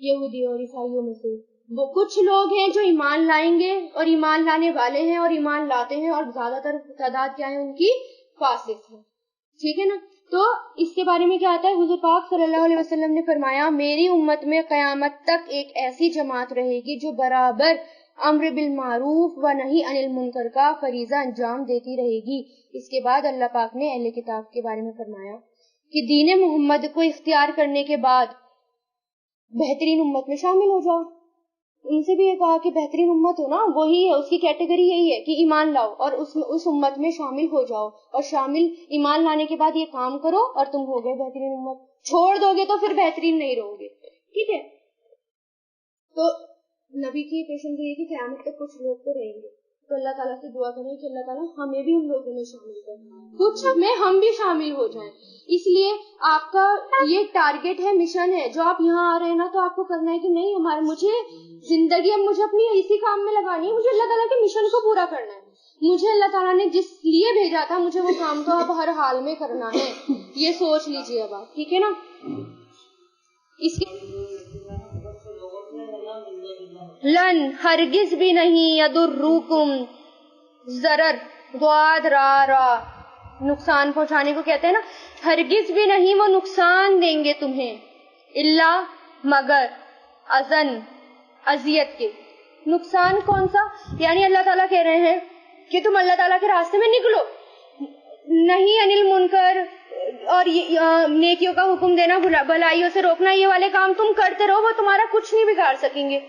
S1: یہودیوں اور عیسائیوں میں سے وہ کچھ لوگ ہیں جو ایمان لائیں گے اور ایمان لانے والے ہیں اور ایمان لاتے ہیں, اور زیادہ تر تعداد کیا ہے ان کی, فاسق ہے. ٹھیک ہے نا. تو اس کے بارے میں کیا آتا ہے, حضور پاک صلی اللہ علیہ وسلم نے فرمایا, میری امت میں قیامت تک ایک ایسی جماعت رہے گی جو برابر امر بالمعروف و نہی عن المنکر کا فریضہ انجام دیتی رہے گی. اس کے بعد اللہ پاک نے اہل کتاب کے بارے میں فرمایا کہ دین محمد کو اختیار کرنے کے بعد بہترین امت میں شامل ہو جاؤ. ان سے بھی یہ کہا کہ بہترین امت ہو نا, وہی ہے, اس کی کیٹیگری یہی ہے کہ ایمان لاؤ اور اس امت میں شامل ہو جاؤ, اور شامل ایمان لانے کے بعد یہ کام کرو اور تم ہو گئے بہترین امت. چھوڑ دو گے تو پھر بہترین نہیں رہو گے. ٹھیک ہے. تو نبی کی پیشن گوئی کہ قیامت تک کچھ لوگ تو رہیں گے, تو اللہ تعالیٰ سے دعا کریں کہ اللہ تعالیٰ ہمیں بھی ان لوگوں میں شامل کریں, کچھ میں ہم بھی شامل ہو جائیں. اس لیے آپ کا یہ ٹارگٹ ہے, مشن ہے, جو آپ یہاں آ رہے ہیں نا, تو آپ کو کرنا ہے کہ نہیں, مجھے زندگی اب مجھے اپنی اسی کام میں لگانی ہے, مجھے اللہ تعالیٰ کے مشن کو پورا کرنا ہے. مجھے اللہ تعالیٰ نے جس لیے بھیجا تھا مجھے وہ کام تو اب ہر حال میں کرنا ہے. یہ سوچ لیجیے اب آپ. ٹھیک ہے نا. اس کے لن ہرگز بھی نہیں, یضرکم ضرر, ضاد را را, نقصان پہنچانے کو کہتے ہیں نا, ہرگز بھی نہیں وہ نقصان دیں گے تمہیں, الا مگر, اذن اذیت کے. نقصان کون سا, یعنی اللہ تعالیٰ کہہ رہے ہیں کہ تم اللہ تعالیٰ کے راستے میں نکلو, نہیں انل منکر اور نیکیوں کا حکم دینا, بلائیوں سے روکنا, یہ والے کام تم کرتے رہو, وہ تمہارا کچھ نہیں بگاڑ سکیں گے,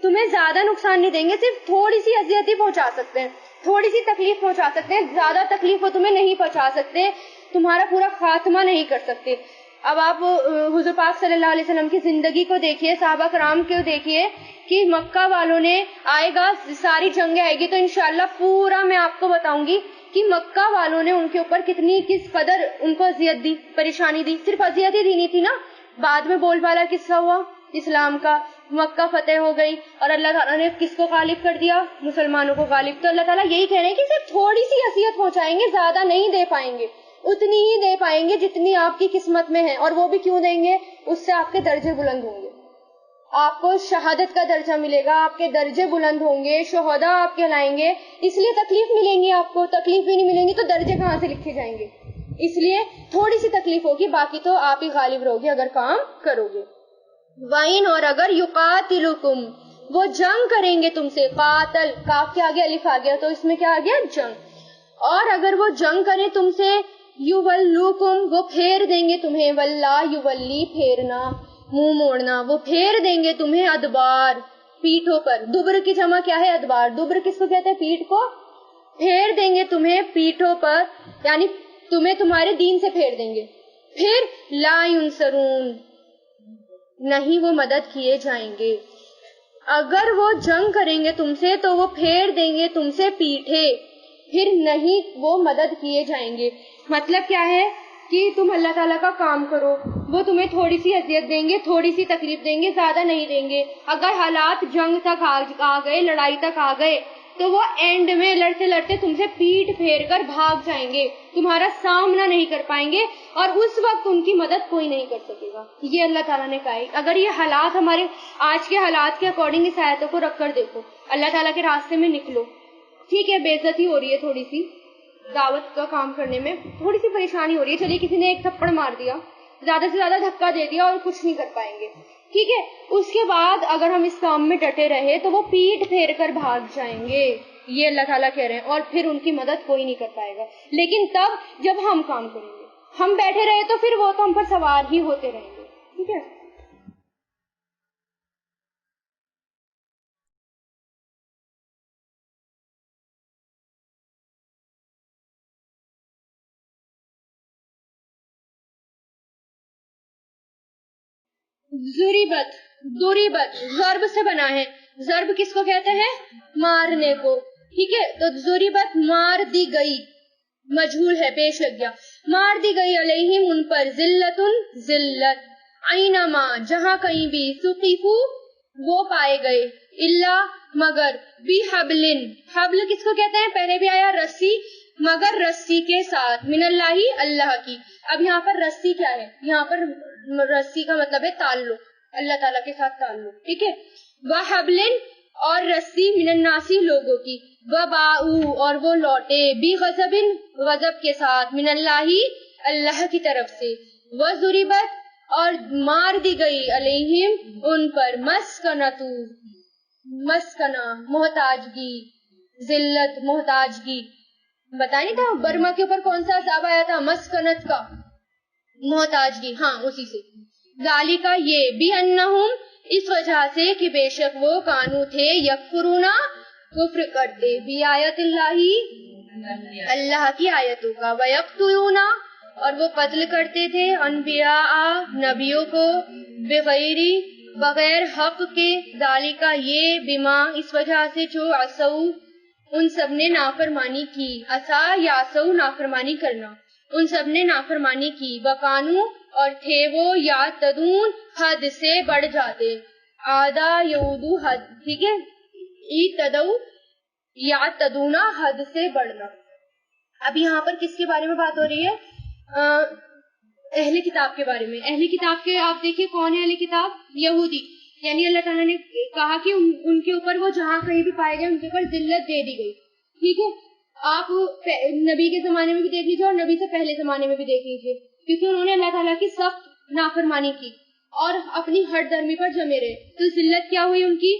S1: تمہیں زیادہ نقصان نہیں دیں گے, صرف تھوڑی سی اذیت ہی پہنچا سکتے ہیں, تھوڑی سی تکلیف پہنچا سکتے ہیں, زیادہ تکلیف وہ تمہیں نہیں پہنچا سکتے, تمہارا پورا خاتمہ نہیں کر سکتے. اب آپ حضور پاک صلی اللہ علیہ وسلم کی زندگی کو دیکھیے, صحابہ کرام کو دیکھیے کہ مکہ والوں نے, آئے گا ساری جنگیں آئے گی تو انشاءاللہ پورا میں آپ کو بتاؤں گی کہ مکہ والوں نے ان کے اوپر کس قدر ان کو اذیت دی, پریشانی دی. صرف اذیت ہی دینی تھی نا, بعد میں بول بالا کس کا ہوا, اسلام کا. مکہ فتح ہو گئی اور اللہ تعالیٰ نے کس کو غالب کر دیا, مسلمانوں کو غالب. تو اللہ تعالیٰ یہی کہہ رہے ہیں کہ صرف تھوڑی سی اذیت پہنچائیں گے, زیادہ نہیں دے پائیں گے, اتنی ہی دے پائیں گے جتنی آپ کی قسمت میں ہے. اور وہ بھی کیوں دیں گے, اس سے آپ کے درجے بلند ہوں گے, آپ کو شہادت کا درجہ ملے گا, آپ کے درجے بلند ہوں گے, شہداء آپ کہلائیں گے. اس لیے تکلیف ملیں گی آپ کو, تکلیف بھی نہیں ملیں گی تو درجے کہاں سے لکھے جائیں گے. اس لیے تھوڑی سی تکلیف ہوگی, باقی تو آپ ہی غالب رہو گے اگر کام کرو گے. وَإِنْ, اور اگر یقاتلکم, وہ جنگ کریں گے تم سے, قاتل, کاف کے آگے الف آ گیا تو اس میں کیا آ گیا, جنگ. اور اگر وہ جنگ کریں تم سے, یولوکم, وہ پھیر دیں گے تمہیں, واللہ یولی, پھیرنا, منہ موڑنا, وہ پھیر دیں گے تمہیں, ادبار, پیٹھوں پر. دبر کی جمع کیا ہے, ادبار. دبر کس کو کہتے ہیں, پیٹھ کو. پھیر دیں گے تمہیں پیٹھوں پر, یعنی تمہیں تمہارے دین سے پھیر دیں گے. پھر لا ینصرون, نہیں وہ مدد کیے جائیں گے. اگر وہ جنگ کریں گے تم سے تو وہ پھیر دیں گے تم سے پیٹھے, پھر نہیں وہ مدد کیے جائیں گے. مطلب کیا ہے کہ تم اللہ تعالیٰ کا کام کرو, وہ تمہیں تھوڑی سی اذیت دیں گے, تھوڑی سی تکلیف دیں گے, زیادہ نہیں دیں گے. اگر حالات جنگ تک آ گئے, لڑائی تک آ گئے, تو وہ اینڈ میں لڑتے لڑتے تم سے پیٹ پھیر کر بھاگ جائیں گے, تمہارا سامنا نہیں کر پائیں گے, اور اس وقت ان کی مدد کوئی نہیں کر سکے گا. یہ اللہ تعالیٰ نے کہا ہے. اگر یہ حالات ہمارے آج کے حالات کے اکارڈنگ اس آیتوں کو رکھ کر دیکھو, اللہ تعالیٰ کے راستے میں نکلو, ٹھیک ہے بے عزتی ہو رہی ہے, تھوڑی سی دعوت کا کام کرنے میں تھوڑی سی پریشانی ہو رہی ہے, چلیے کسی نے ایک تھپڑ مار دیا, زیادہ سے زیادہ دھکا دے دیا اور کچھ نہیں کر پائیں گے, ٹھیک ہے. اس کے بعد اگر ہم اس کام میں ڈٹے رہے تو وہ پیٹ پھیر کر بھاگ جائیں گے, یہ اللہ تعالیٰ کہہ رہے ہیں, اور پھر ان کی مدد کوئی نہیں کر پائے گا. لیکن تب جب ہم کام کریں گے, ہم بیٹھے رہے تو پھر وہ تو ہم پر سوار ہی ہوتے رہیں گے, ٹھیک ہے. ضربت, ضربت ضرب سے بنا ہے. ضرب کس کو کہتے ہیں, مارنے کو, ٹھیک ہے. تو ضربت مار دی گئی, مجہول ہے, پیش لگ گیا. مار دی گئی علیہم, ان پر, ذلتن, ذلت, اینما, جہاں کہیں بھی, ثقفو, وہ پائے گئے, اللہ مگر بھی حبلن، حبل کس کو کہتے ہیں؟ پہلے بھی آیا رسی، مگر رسی کے ساتھ، من اللہ اللہ کی. اب یہاں پر رسی کیا ہے؟ یہاں پر رسی کا مطلب ہے تعلق، اللہ تعالیٰ کے ساتھ تعلق. ٹھیک ہے. وحبلن اور رسی، من الناسی لوگوں کی، وباؤ اور وہ لوٹے، بھی غضبن غضب کے ساتھ، من اللہ اللہ کی طرف سے، وضربت اور مار دی گئی، علیہم ان پر، مسکنتو مسکنہ محتاجگی، ذلت محتاجگی. بتایا نہیں تھا برما کے اوپر کون سا عذاب آیا تھا؟ مسکنت کا، محتاجگی. ہاں اسی سے. ذالکا یہ، بھی انہم اس وجہ سے کہ بے شک وہ کانو تھے، یکفرونا کفر کرتے، بھی آیت اللہ اللہ کی آیتوں کا، ویقتلونا اور وہ قتل کرتے تھے، انبیاء نبیوں کو، بغیر حق کے، ذالکا یہ، بما اس وجہ سے، جو عصوا ان سب نے نافرمانی کی، عصا یاسو نافرمانی کرنا، ان سب نے نافرمانی کی، وکانو اور تھے وہ، یعتدون حد سے بڑھ جاتے، آدھا یعودو حد. ٹھیک ہے. ایتدو یعتدونا حد سے بڑھنا. اب یہاں پر کس کے بارے میں بات ہو رہی ہے؟ اہل کتاب کے بارے میں. اہل کتاب کے آپ دیکھیے کون ہے اہل کتاب؟ یہودی. یعنی اللہ تعالیٰ نے کہا کہ ان کے اوپر وہ جہاں کہیں بھی پائے گئے ان کے اوپر ذلت دے دی گئی. ٹھیک ہے. آپ نبی کے زمانے میں بھی دیکھ لیجیے اور نبی سے پہلے زمانے میں بھی دیکھ لیجیے، کیونکہ انہوں نے اللہ تعالیٰ کی سخت نافرمانی کی اور اپنی ہٹ درمی پر جمے رہے، تو ذلت کیا ہوئی ان کی؟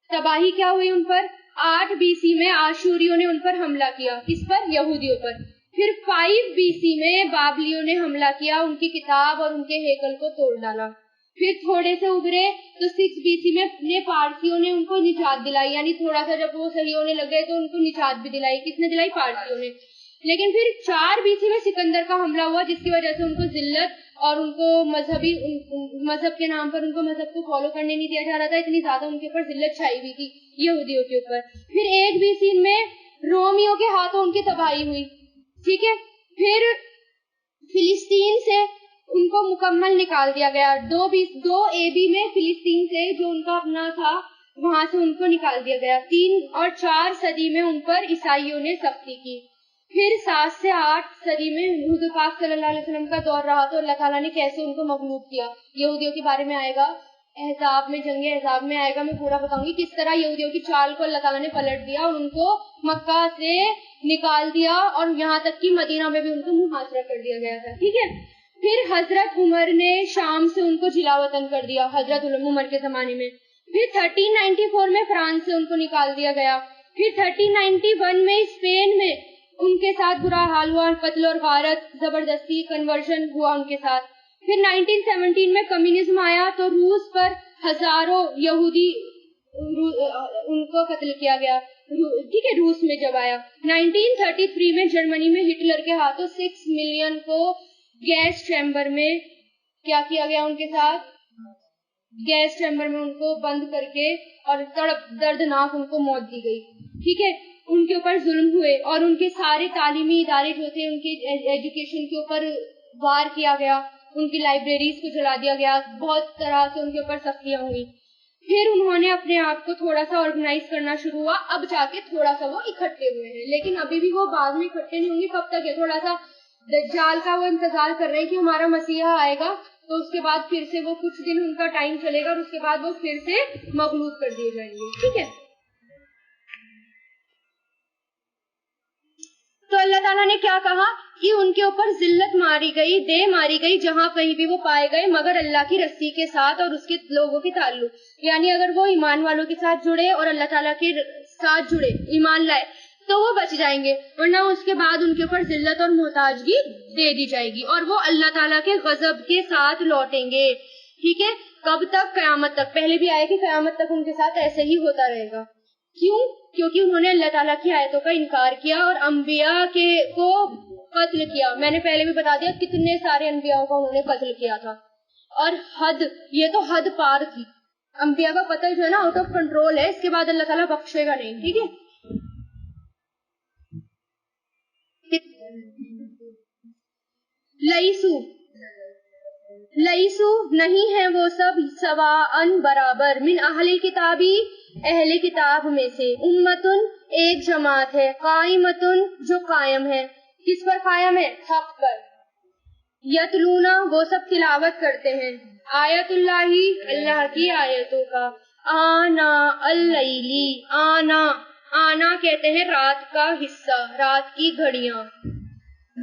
S1: تباہی کیا ہوئی ان پر؟ 8 BC میں آشوریوں نے ان پر حملہ کیا. کس پر؟ یہودیوں پر. پھر 5 BC میں بابلیوں نے حملہ کیا، ان کی کتاب اور ان کے ہیکل کو توڑ ڈالا. پھر تھوڑے سے ابھرے تو 6 BC میں پارسیوں نے ان کو نجات دلائی، یعنی تھوڑا سا جب وہ صحیح ہونے لگ گئے تو ان کو نجات بھی دلائی. کس نے دلائی؟ پارسیوں نے. لیکن پھر 4 BC میں سکندر کا حملہ ہوا، جس کی وجہ سے ان کو ذلت اور ان کو مذہب کے نام پر ان کو مذہب کو فالو کرنے نہیں دیا جا رہا تھا، اتنی زیادہ ان کے اوپر ذلت چھائی ہوئی تھی یہودیوں کے اوپر. پھر 1 BC میں رومیوں کے ہاتھوں ان کی تباہی ہوئی. ٹھیک ہے. پھر فلسطین سے ان کو مکمل نکال دیا گیا. 2 AB میں فلسطین سے جو ان کا اپنا تھا وہاں سے ان کو نکال دیا گیا. 3 اور 4 صدی میں ان پر عیسائیوں نے سختی کی. پھر 7 سے 8 صدی میں حضور پاک صلی اللہ علیہ وسلم کا دور رہا تو اللہ تعالیٰ نے کیسے ان کو مغلوب کیا. یہودیوں کے بارے میں آئے گا احزاب میں، جنگ احزاب میں آئے گا، میں پورا بتاؤں گی کس طرح یہودیوں کی چال کو اللہ تعالیٰ نے پلٹ دیا اور ان کو مکہ سے نکال دیا اور یہاں تک کہ مدینہ میں بھی ان کو محاصرہ کر دیا گیا تھا. ٹھیک ہے. پھر حضرت عمر نے شام سے ان کو جلا وطن کر دیا، حضرت عمر کے زمانے میں. پھر 1394 میں فرانس سے ان کو نکال دیا گیا. پھر 1391 میں اسپین میں ان کے ساتھ برا حال ہوا، قتل اور غارت، زبردستی کنورژن ہوا ان کے ساتھ. پھر 1917 میں کمیونزم آیا تو روس پر ہزاروں یہودی ان کو قتل کیا گیا. ٹھیک ہے. روس میں جب آیا 1933 میں جرمنی میں ہٹلر کے ہاتھوں 6 ملین کو گیس چیمبر میں کیا کیا گیا، ان کے ساتھ گیس چیمبر میں ان کو بند کر کے اور دردناک ان کو موت دی گئی. ٹھیک ہے. ان کے اوپر ظلم ہوئے اور ان کے سارے تعلیمی ادارے جو تھے ان کے ایجوکیشن کے اوپر وار کیا گیا، ان کی لائبریریز کو جلا دیا گیا، بہت طرح سے ان کے اوپر سختیاں ہوئی. پھر انہوں نے اپنے آپ کو تھوڑا سا آرگنائز کرنا شروع ہوا، اب جا کے تھوڑا سا وہ اکٹھے ہوئے ہیں، لیکن ابھی بھی وہ بعد میں اکٹھے نہیں ہوں گے. کب تک ہے؟ تھوڑا سا دجال کا وہ انتظار کر رہے ہیں کہ ہمارا مسیحا آئے گا تو اس کے بعد پھر سے وہ کچھ دن ان کا ٹائم چلے گا اور اس کے بعد وہ پھر سے مغلوب کر دیے جائیں گے. ٹھیک ہے. تو اللہ تعالیٰ نے کیا کہا کہ ان کے اوپر ذلت ماری گئی، دے ماری گئی جہاں کہیں بھی وہ پائے گئے، مگر اللہ کی رسی کے ساتھ اور اس کے لوگوں کے تعلق. یعنی اگر وہ ایمان والوں کے ساتھ جڑے اور اللہ تعالیٰ کے ساتھ جڑے، ایمان لائے تو وہ بچ جائیں گے، ورنہ اس کے بعد ان کے اوپر ذلت اور محتاجگی دے دی جائے گی اور وہ اللہ تعالیٰ کے غضب کے ساتھ لوٹیں گے. ٹھیک ہے. کب تک؟ قیامت تک. پہلے بھی آئے کہ قیامت تک ان کے ساتھ ایسے ہی ہوتا رہے گا. کیوں؟ کیونکہ انہوں نے اللہ تعالیٰ کی آیتوں کا انکار کیا اور انبیاء کو قتل کیا. میں نے پہلے بھی بتا دیا کتنے سارے انبیاء کو انہوں نے قتل کیا تھا، اور حد، یہ تو حد پار تھی. انبیاء کا قتل جو ہے نا آؤٹ آف کنٹرول ہے، اس کے بعد اللہ تعالیٰ بخشے گا نہیں. ٹھیک ہے. لئیسو نہیں ہے وہ سب، سواء برابر، من اہل کتابی اہل کتاب میں سے، امتن ایک جماعت ہے، قائمتن جو قائم ہے، کس پر قائم ہے؟ حق پر، یتلونا وہ سب تلاوت کرتے ہیں، آیت اللہ اللہ کی آیتوں کا، آنا اللیلی، آنا کہتے ہیں رات کا حصہ، رات کی گھڑیاں،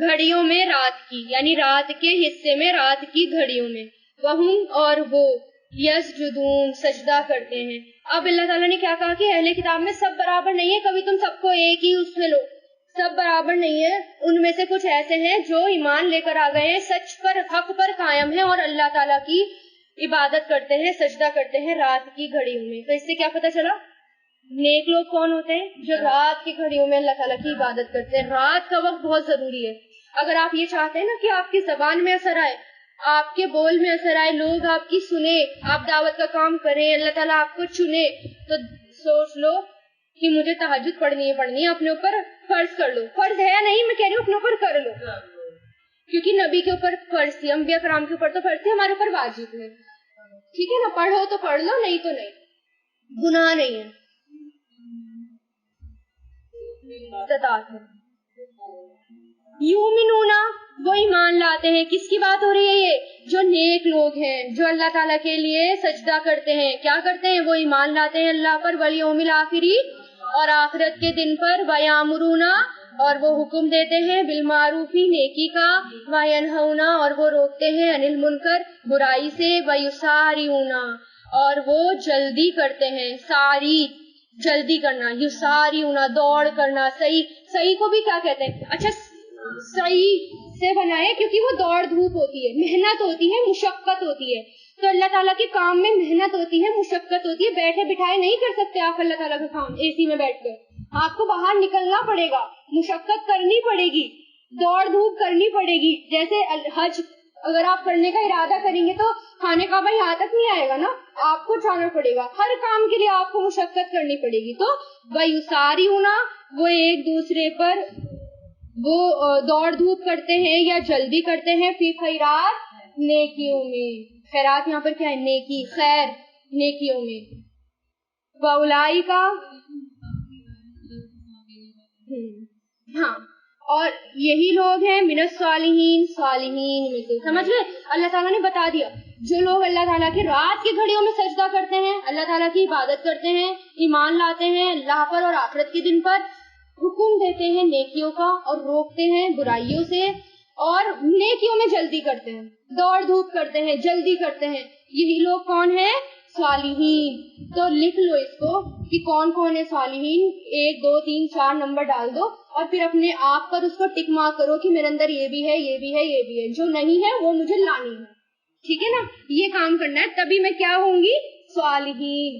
S1: گھڑیوں میں رات کی، یعنی رات کے حصے میں، رات کی گھڑیوں میں، وہم اور وہ یسجدون سجدہ کرتے ہیں۔ اب اللہ تعالیٰ نے کیا کہا کہ اہل کتاب میں سب برابر نہیں ہے، کبھی تم سب کو ایک ہی اس میں لو، سب برابر نہیں ہے، ان میں سے کچھ ایسے ہیں جو ایمان لے کر آ گئے ہیں، سچ پر حق پر قائم ہیں اور اللہ تعالیٰ کی عبادت کرتے ہیں، سجدہ کرتے ہیں رات کی گھڑیوں میں۔ تو اس سے کیا پتہ چلا؟ نیک لوگ کون ہوتے ہیں؟ جو رات کی گھڑیوں میں اللہ تعالیٰ کی عبادت کرتے ہیں۔ رات کا وقت بہت ضروری ہے۔ اگر آپ یہ چاہتے ہیں نا کہ آپ کی زبان میں اثر آئے، آپ کے بول میں اثر آئے، لوگ آپ کی سنے، آپ دعوت کا کام کریں، اللہ تعالیٰ آپ کو چنے، تو سوچ لو کہ مجھے تہجد پڑھنی ہے، اپنے اوپر فرض کر لو۔ فرض ہے نہیں، میں کہہ رہی ہوں اپنے اوپر کر لو، کیونکہ نبی کے اوپر فرض تھی، انبیاء کرام کے اوپر تو فرض تھی، ہمارے اوپر واجب ہے، ٹھیک ہے نا؟ پڑھو تو پڑھ لو، نہیں تو نہیں، گناہ نہیں ہے، استطاعت ہے۔ یؤمنون وہ ایمان لاتے ہیں، کس کی بات ہو رہی ہے؟ یہ جو نیک لوگ ہیں، جو اللہ تعالیٰ کے لیے سجدہ کرتے ہیں، کیا کرتے ہیں؟ وہ ایمان لاتے ہیں اللہ پر، والیوم الآخری اور آخرت کے دن پر، ویامرون اور وہ حکم دیتے ہیں، بالمعروف نیکی کا، وینہون اور وہ روکتے ہیں، عن المنکر برائی سے، ویسارعون اور وہ جلدی کرتے ہیں، ساری جلدی کرنا، یسارعون دوڑ کرنا، صحیح کو بھی کیا کہتے ہیں؟ اچھا صحیح سے بنائے کیونکہ وہ دوڑ دھوپ ہوتی ہے، محنت ہوتی ہے، مشقت ہوتی ہے، تو اللہ تعالیٰ کے کام میں محنت ہوتی ہے، مشقت ہوتی ہے، بیٹھے بٹھائے نہیں کر سکتے آپ اللہ تعالیٰ کا کام اے سی میں بیٹھ کر، آپ کو باہر نکلنا پڑے گا، مشقت کرنی پڑے گی، دوڑ دھوپ کرنی پڑے گی۔ جیسے حج اگر آپ کرنے کا ارادہ کریں گے تو خانے کعبہ یہاں تک نہیں آئے گا نا، آپ کو جانا پڑے گا، ہر کام کے لیے آپ کو مشقت کرنی پڑے گی۔ تو وَيُسَارِعُونَ وہ ایک دوسرے پر وہ دوڑ دھوپ کرتے ہیں یا جلدی کرتے ہیں، فی خیرات نیکیوں میں، خیرات یہاں پر کیا ہے؟ نیکی، خیر، نیکیوں میں، وَأُولَئِکَ ہاں اور یہی لوگ ہیں من الصالحین، صالحین میں سے، سمجھ گئے؟ اللہ تعالیٰ نے بتا دیا جو لوگ اللہ تعالیٰ کی رات کی گھڑیوں میں سجدہ کرتے ہیں، اللہ تعالیٰ کی عبادت کرتے ہیں، ایمان لاتے ہیں اللہ پر اور آخرت کے دن پر، حکم دیتے ہیں نیکیوں کا اور روکتے ہیں برائیوں سے، اور نیکیوں میں جلدی کرتے ہیں، دوڑ دھوپ کرتے ہیں، جلدی کرتے ہیں، یہی لوگ کون ہیں؟ صالحین۔ تو لکھ لو اس کو کہ کون کون ہے صالحین، 1 2 3 4 نمبر ڈال دو اور پھر اپنے آپ پر اس کو ٹک مارک کرو کہ میرے اندر یہ بھی ہے، یہ بھی ہے، یہ بھی ہے، جو نہیں ہے وہ مجھے لانی ہے، ٹھیک ہے نا؟ یہ کام کرنا ہے، تبھی میں کیا ہوں گی؟ صالحین۔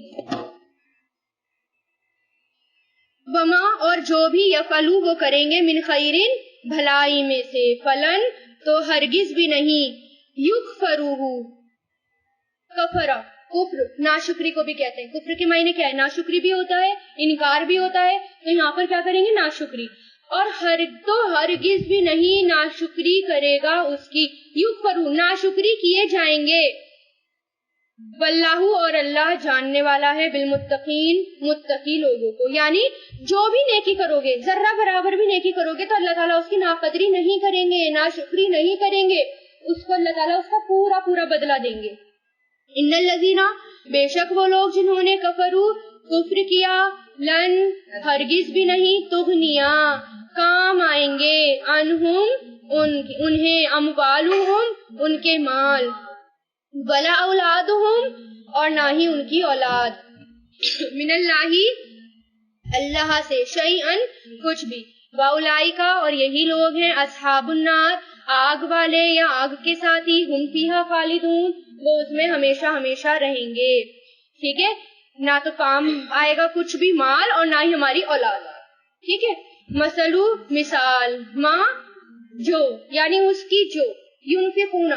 S1: وما اور جو بھی یفعلوا وہ کریں گے، من خیرن بھلائی میں سے، فلن تو ہرگز بھی نہیں، یکفروہ کفرا کفر ناشکری کو بھی کہتے ہیں، کفر کے معنی کیا ہے؟ ناشکری بھی ہوتا ہے، انکار بھی ہوتا ہے، تو یہاں پر کیا کریں گے؟ ناشکری، اور ہرگز بھی نہیں ناشکری کرے گا اس کی، یکفرو ناشکری کیے جائیں گے، واللہ اور اللہ جاننے والا ہے، بالمتقین متقی لوگوں کو، یعنی جو بھی نیکی کرو گے، ذرہ برابر بھی نیکی کرو گے تو اللہ تعالیٰ اس کی ناقدری نہیں کریں گے، ناشکری نہیں کریں گے، اس کو اللہ تعالیٰ اس کا پورا پورا بدلہ دیں گے۔ ان الذین بے شک وہ لوگ جنہوں نے کفر کیا، لن ہرگز بھی نہیں، تغنیا کام آئیں گے، عنہم انہیں، اموالہم ان کے مال، ولا اولادہم اور نہ ہی ان کی اولاد، من اللہ اللہ سے، شیئن کچھ بھی، واولئک اور یہی لوگ ہیں، اصحاب النار آگ والے یا آگ کے ساتھی، ہم فیہا خالدون وہ اس میں ہمیشہ ہمیشہ رہیں گے، ٹھیک ہے؟ نہ تو کام آئے گا کچھ بھی مال اور نہ ہی ہماری اولاد، ٹھیک ہے؟ مثلو مثال، ماں جو یعنی اس کی جو، ینفقون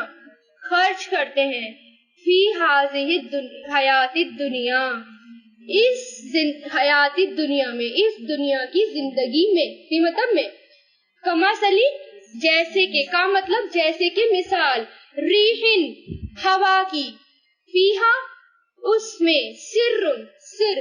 S1: خرچ کرتے ہیں، فی ہذہ حیات الدنیا اس حیات دنیا میں، اس دنیا کی زندگی میں، فی مطلب میں، کمثلی جیسے کہ، کا مطلب جیسے کہ، مثال، ریحن ہوا کی، فیہا اس میں، سر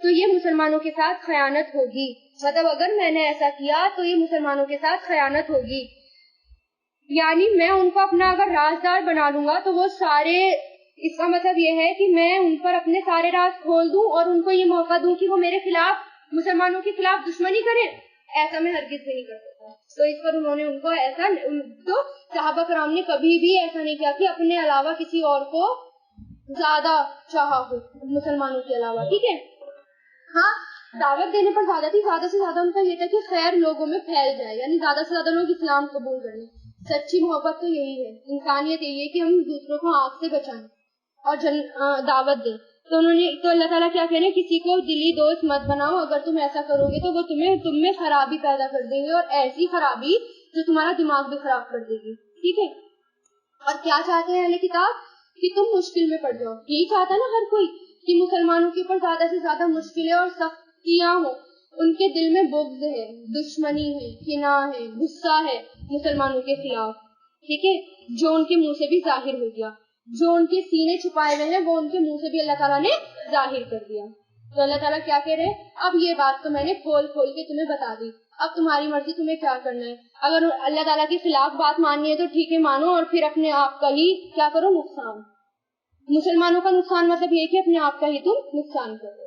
S1: تو یہ مسلمانوں کے ساتھ خیانت ہوگی. مطلب اگر میں نے ایسا کیا تو یہ مسلمانوں کے ساتھ خیانت ہوگی. یعنی میں ان کو اپنا اگر رازدار بنا لوں گا تو وہ سارے، اس کا مطلب یہ ہے کہ میں ان پر اپنے سارے راز کھول دوں اور ان کو یہ موقع دوں کہ وہ میرے خلاف، مسلمانوں کے خلاف دشمنی کریں. ایسا میں ہرگز بھی نہیں کر سکتا. تو اس پر انہوں نے ان کو ایسا، تو صحابہ کرام نے کبھی بھی ایسا نہیں کیا کہ اپنے علاوہ کسی اور کو زیادہ چاہا ہو مسلمانوں کے علاوہ. ٹھیک ہے. ہاں، دعوت دینے پر زیادہ سے زیادہ ان کا یہ تھا کہ خیر لوگوں میں پھیل جائے، یعنی زیادہ سے زیادہ لوگ اسلام قبول کریں. سچی محبت تو یہی ہے، انسانیت یہی ہے کہ ہم دوسروں کو آگ سے بچائیں اور دعوت دیں. تو اللہ تعالیٰ کیا کہہ رہے ہیں، کسی کو دلی دوست مت بناؤ. اگر تم ایسا کرو گے تو وہ تم میں خرابی پیدا کر دیں گے، اور ایسی خرابی جو تمہارا دماغ بھی خراب کر دے گی. ٹھیک ہے. اور کیا چاہتے ہیں اہل کتاب؟ کہ تم مشکل میں پڑ جاؤ. یہی چاہتا ہے نا ہر کوئی کہ مسلمانوں کے اوپر زیادہ سے زیادہ مشکلیں اور سختیاں ہوں. ان کے دل میں بغض ہے، دشمنی ہے، کینہ ہے، غصہ ہے مسلمانوں کے خلاف. ٹھیک ہے. جو ان کے منہ سے بھی ظاہر ہو گیا، جو ان کے سینے چھپائے ہوئے ہیں وہ ان کے منہ سے بھی اللہ تعالیٰ نے ظاہر کر دیا. تو اللہ تعالیٰ کیا کہہ رہے ہیں، اب یہ بات تو میں نے کھول کے تمہیں بتا دی، اب تمہاری مرضی، تمہیں کیا کرنا ہے. اگر اللہ تعالیٰ کے خلاف بات ماننی ہے تو ٹھیک ہے مانو، اور پھر اپنے آپ کا ہی کیا کرو، نقصان. مسلمانوں کا نقصان مطلب یہ کہ اپنے آپ کا ہی تم نقصان کرو.